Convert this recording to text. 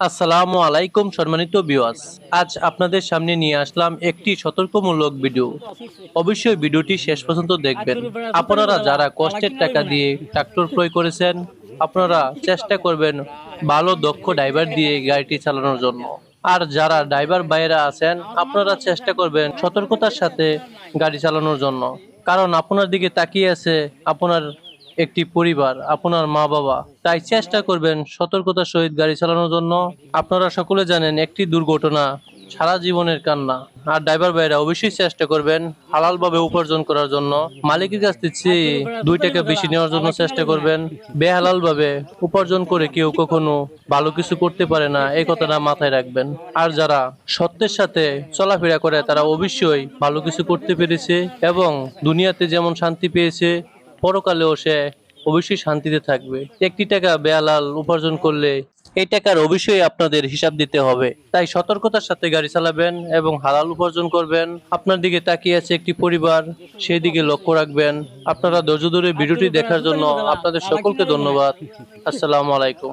আসসালামু আলাইকুম সম্মানিত ভিউয়ার্স, আজ আপনাদের সামনে নিয়ে আসলাম একটি সতর্কমূলক ভিডিও। অবশ্যই ভিডিওটি শেষ পর্যন্ত দেখবেন। আপনারা যারা কষ্টের টাকা দিয়ে ট্রাক্টর ক্রয় করেছেন, আপনারা চেষ্টা করবেন ভালো দক্ষ ড্রাইভার দিয়ে গাড়িটি চালানোর জন্য। আর যারা ড্রাইভার ভাইয়েরা আছেন, আপনারা চেষ্টা করবেন সতর্কতার সাথে গাড়ি চালানোর জন্য। কারণ আপনার দিকে তাকিয়ে আছে আপনার একটি পরিবার, আপনার মা বাবা। তাই চেষ্টা করবেন সতর্কতার সহিত গাড়ি চালানোর জন্য। আপনারা সকলে জানেন একটি দুর্ঘটনা সারা জীবনের কান্না। আর ড্রাইভার ভাইরা অবশ্যই চেষ্টা করবেন হালাল ভাবে উপার্জন করার জন্য। মালিকের কাছ থেকে 2 টাকা বেশি নেওয়ার জন্য চেষ্টা করবেন। বেহালাল ভাবে উপার্জন করে কেউ কখনো ভালো কিছু করতে পারে না, এই কথাটা মাথায় রাখবেন। আর যারা সত্যের সাথে চলাফেরা করে তারা অবশ্যই ভালো কিছু করতে পেরেছে এবং দুনিয়াতে যেমন শান্তি পেয়েছে, পরকালেও সে অবশ্যই শান্তিতে থাকবে। একটি টাকা বেহালাল উপার্জন করলে এই টাকার অবশ্যই আপনাদের হিসাব দিতে হবে। তাই সতর্কতার সাথে গাড়ি চালাবেন এবং হালাল উপার্জন করবেন। আপনার দিকে তাকিয়ে আছে একটি পরিবার, সেই দিকে লক্ষ্য রাখবেন। আপনারা ধৈর্য ধরে ভিডিওটি দেখার জন্য আপনাদের সকলকে ধন্যবাদ। আসসালামু আলাইকুম।